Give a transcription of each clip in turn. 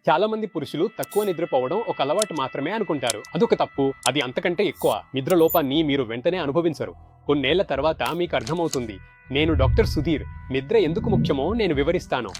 చాలా మంది పురుషులు తక్కువ నిద్రపోవడం ఒక అలవాటు మాత్రమే అనుకుంటారు. అదొక తప్పు. అది అంతకంటే ఎక్కువ. నిద్ర లోపాన్ని మీరు వెంటనే అనుభవించరు. కొన్నేళ్ల తర్వాత మీకు అర్థమవుతుంది. నేను డాక్టర్ సుధీర్. నిద్ర ఎందుకు ముఖ్యమో నేను వివరిస్తాను.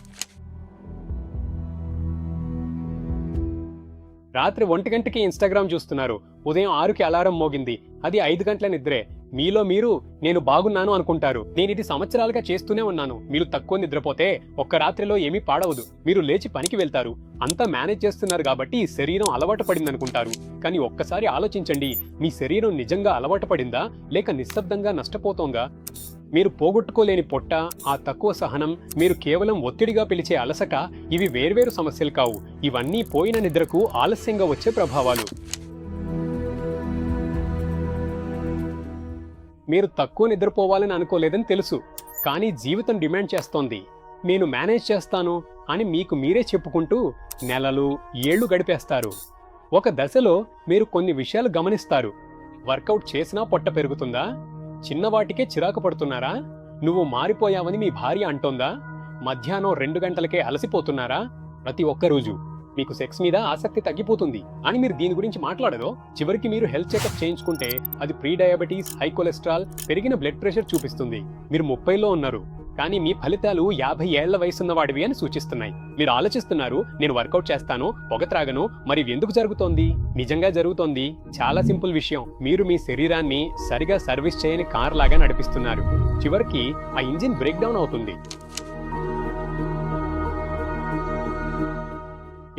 రాత్రి 1 గంటకి ఇన్స్టాగ్రామ్ చూస్తున్నారు. ఉదయం 6కి అలారం మోగింది. అది 5 గంటల నిద్రే. మీలో మీరు నేను బాగున్నాను అనుకుంటారు. నేను ఇది సంవత్సరాలుగా చేస్తూనే ఉన్నాను. మీరు తక్కువ నిద్రపోతే ఒక్క రాత్రిలో ఏమీ పాడవదు. మీరు లేచి పనికి వెళ్తారు. అంతా మేనేజ్ చేస్తున్నారు కాబట్టి శరీరం అలవాటు పడింది అనుకుంటారు. కానీ ఒక్కసారి ఆలోచించండి. మీ శరీరం నిజంగా అలవాటు పడిందా లేక నిశ్శబ్దంగా నష్టపోతోందా? మీరు పోగొట్టుకోలేని పొట్ట, ఆ తక్కువ సహనం, మీరు కేవలం ఒత్తిడిగా పిలిచే అలసట, ఇవి వేర్వేరు సమస్యలు కావు. ఇవన్నీ పోయిన నిద్రకు ఆలస్యంగా వచ్చే ప్రభావాలు. మీరు తక్కువ నిద్రపోవాలని అనుకోలేదని తెలుసు. కానీ జీవితం డిమాండ్ చేస్తోంది. నేను మేనేజ్ చేస్తాను అని మీకు మీరే చెప్పుకుంటూ నెలలు, ఏళ్లు గడిపేస్తారు. ఒక దశలో మీరు కొన్ని విషయాలు గమనిస్తారు. వర్కౌట్ చేసినా పొట్ట పెరుగుతుందా? చిన్నవాటికే చిరాకు పడుతున్నారా? నువ్వు మారిపోయావని మీ భార్య అంటోందా? మధ్యాహ్నం 2 గంటలకే అలసిపోతున్నారా? ప్రతి ఒక్క రోజు మీకు సెక్స్ మీద ఆసక్తి తగ్గిపోతుంది అని మీరు దీని గురించి మాట్లాడరు. చివరికి మీరు హెల్త్ చెకప్ చేయించుకుంటే అది ప్రీ డయాబెటీస్, హై కొలెస్ట్రాల్, పెరిగిన బ్లడ్ ప్రెషర్ చూపిస్తుంది. మీరు 30లో ఉన్నారు కానీ మీ ఫలితాలు 50 ఏళ్ల వయసున్న వాడివి అని సూచిస్తున్నాయి. మీరు ఆలోచిస్తున్నారు, నేను వర్కౌట్ చేస్తాను, పొగ త్రాగను, మరి ఎందుకు జరుగుతోంది? నిజంగా జరుగుతోంది చాలా సింపుల్ విషయం. మీరు మీ శరీరాన్ని సరిగా సర్వీస్ చేయని కార్ లాగా నడిపిస్తున్నారు. చివరికి ఆ ఇంజిన్ బ్రేక్ డౌన్ అవుతుంది.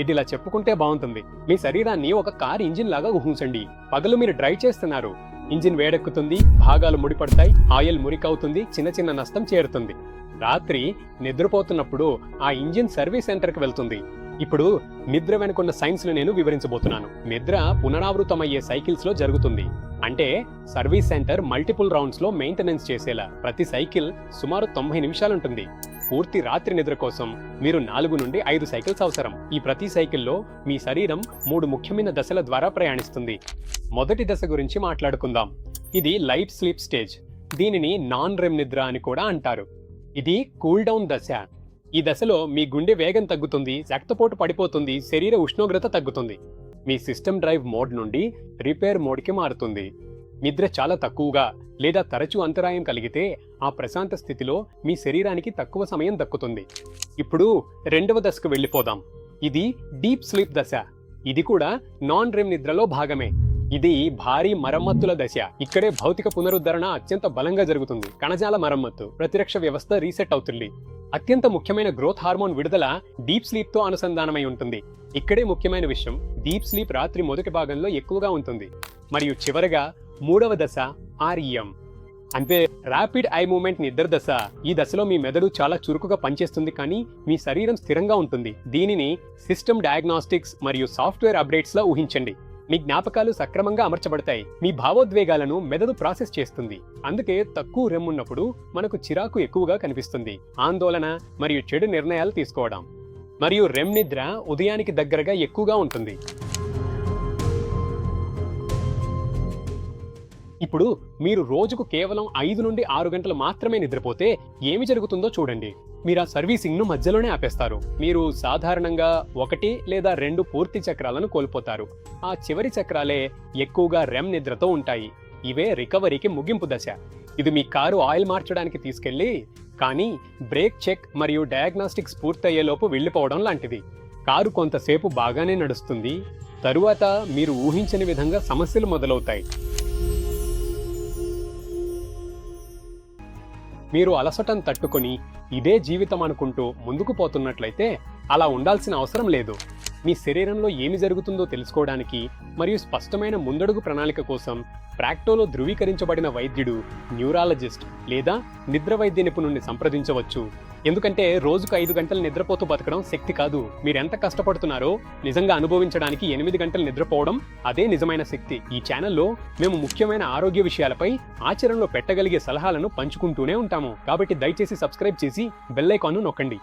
ఇది ఇలా చెప్పుకుంటే బాగుంటుంది. మీ శరీరాన్ని ఒక కార్ ఇంజిన్ లాగా ఊహించండి. పగలు మీరు డ్రైవ్ చేస్తున్నారు. ఇంజిన్ వేడెక్కుతుంది, భాగాలు ముడిపడతాయి, ఆయిల్ మురికవుతుంది, చిన్న చిన్న నష్టం చేరుతుంది. రాత్రి నిద్రపోతున్నప్పుడు ఆ ఇంజిన్ సర్వీస్ సెంటర్కి వెళ్తుంది. ఇప్పుడు నిద్ర వెనుకున్న సైన్స్ ను నేను వివరించబోతున్నాను. నిద్ర పునరావృతమయ్యే సైకిల్స్ లో జరుగుతుంది. అంటే సర్వీస్ సెంటర్ మల్టిపుల్ రౌండ్స్ లో మెయింటెనెన్స్ చేసేలా. ప్రతి సైకిల్ సుమారు 90 నిమిషాలుంటుంది. పూర్తి రాత్రి నిద్ర కోసం మీరు 4 నుండి 5 సైకిల్స్ అవసరం. ఈ ప్రతి సైకిల్లో మీ శరీరం 3 ముఖ్యమైన దశల ద్వారా ప్రయాణిస్తుంది. మొదటి దశ గురించి మాట్లాడుకుందాం. ఇది లైట్ స్లీప్ స్టేజ్. దీనిని నాన్ రెమ్ నిద్ర అని కూడా అంటారు. ఇది కూల్ డౌన్ దశ. ఈ దశలో మీ గుండె వేగం తగ్గుతుంది, రక్తపోటు పడిపోతుంది, శరీర ఉష్ణోగ్రత తగ్గుతుంది. మీ సిస్టమ్ డ్రైవ్ మోడ్ నుండి రిపేర్ మోడ్కి మారుతుంది. నిద్ర చాలా తక్కువగా లేదా తరచూ అంతరాయం కలిగితే ఆ ప్రశాంత స్థితిలో మీ శరీరానికి తక్కువ సమయం దక్కుతుంది. ఇప్పుడు రెండవ దశకు వెళ్ళిపోదాం. ఇది డీప్ స్లీప్ దశ. ఇది కూడా నాన్ రెమ్ నిద్రలో భాగమే. ఇది భారీ మరమ్మతుల దశ. ఇక్కడే భౌతిక పునరుద్ధరణ అత్యంత బలంగా జరుగుతుంది. కణజాల మరమ్మత్తు, ప్రతిరక్ష వ్యవస్థ రీసెట్ అవుతుంది. అత్యంత ముఖ్యమైన గ్రోత్ హార్మోన్ విడుదల డీప్ స్లీప్ తో అనుసంధానమై ఉంటుంది. ఇక్కడే ముఖ్యమైన విషయం, డీప్ స్లీప్ రాత్రి మొదటి భాగంలో ఎక్కువగా ఉంటుంది. మరియు చివరగా మూడవ దశ REM అంటే ర్యాపిడ్ ఐ మూవ్మెంట్ నిద్ర దశ. ఈ దశలో మీ మెదడు చాలా చురుకుగా పనిచేస్తుంది కానీ మీ శరీరం స్థిరంగా ఉంటుంది. దీనిని సిస్టమ్ డయాగ్నాస్టిక్స్ మరియు సాఫ్ట్వేర్ అప్డేట్స్ లా ఊహించండి. మీ జ్ఞాపకాలు సక్రమంగా అమర్చబడతాయి. మీ భావోద్వేగాలను మెదడు ప్రాసెస్ చేస్తుంది. అందుకే తక్కువ రెమ్ ఉన్నప్పుడు మనకు చిరాకు ఎక్కువగా కనిపిస్తుంది, ఆందోళన మరియు చెడు నిర్ణయాలు తీసుకోవడం. మరియు రెమ్ నిద్ర ఉదయానికి దగ్గరగా ఎక్కువగా ఉంటుంది. ఇప్పుడు మీరు రోజుకు కేవలం 5 నుండి 6 గంటలు మాత్రమే నిద్రపోతే ఏమి జరుగుతుందో చూడండి. మీరు ఆ సర్వీసింగ్ ను మధ్యలోనే ఆపేస్తారు. మీరు సాధారణంగా 1 లేదా 2 పూర్తి చక్రాలను కోల్పోతారు. ఆ చివరి చక్రాలే ఎక్కువగా రెమ్ నిద్రతో ఉంటాయి. ఇవే రికవరీకి ముగింపు దశ. ఇది మీ కారు ఆయిల్ మార్చడానికి తీసుకెళ్లి కానీ బ్రేక్ చెక్ మరియు డయాగ్నాస్టిక్స్ పూర్తయ్యేలోపు వెళ్లిపోవడం లాంటిది. కారు కొంతసేపు బాగానే నడుస్తుంది, తరువాత మీరు ఊహించని విధంగా సమస్యలు మొదలవుతాయి. మీరు అలసటను తట్టుకొని ఇదే జీవితం అనుకుంటూ ముందుకు పోతున్నట్లయితే అలా ఉండాల్సిన అవసరం లేదు. మీ శరీరంలో ఏమి జరుగుతుందో తెలుసుకోవడానికి మరియు స్పష్టమైన ముందడుగు ప్రణాళిక కోసం ప్రాక్టోలో ధృవీకరించబడిన వైద్యుడు, న్యూరాలజిస్ట్ లేదా నిద్ర వైద్య నిపుణుడిని సంప్రదించవచ్చు. ఎందుకంటే రోజుకు 5 గంటలు నిద్రపోతూ బతకడం శక్తి కాదు. మీరెంత కష్టపడుతున్నారో నిజంగా అనుభవించడానికి 8 గంటలు నిద్రపోవడం అదే నిజమైన శక్తి. ఈ ఛానల్లో మేము ముఖ్యమైన ఆరోగ్య విషయాలపై ఆచరణలో పెట్టగలిగే సలహాలను పంచుకుంటూనే ఉంటాము. కాబట్టి దయచేసి సబ్స్క్రైబ్ చేసి బెల్ ఐకాన్ను నొక్కండి.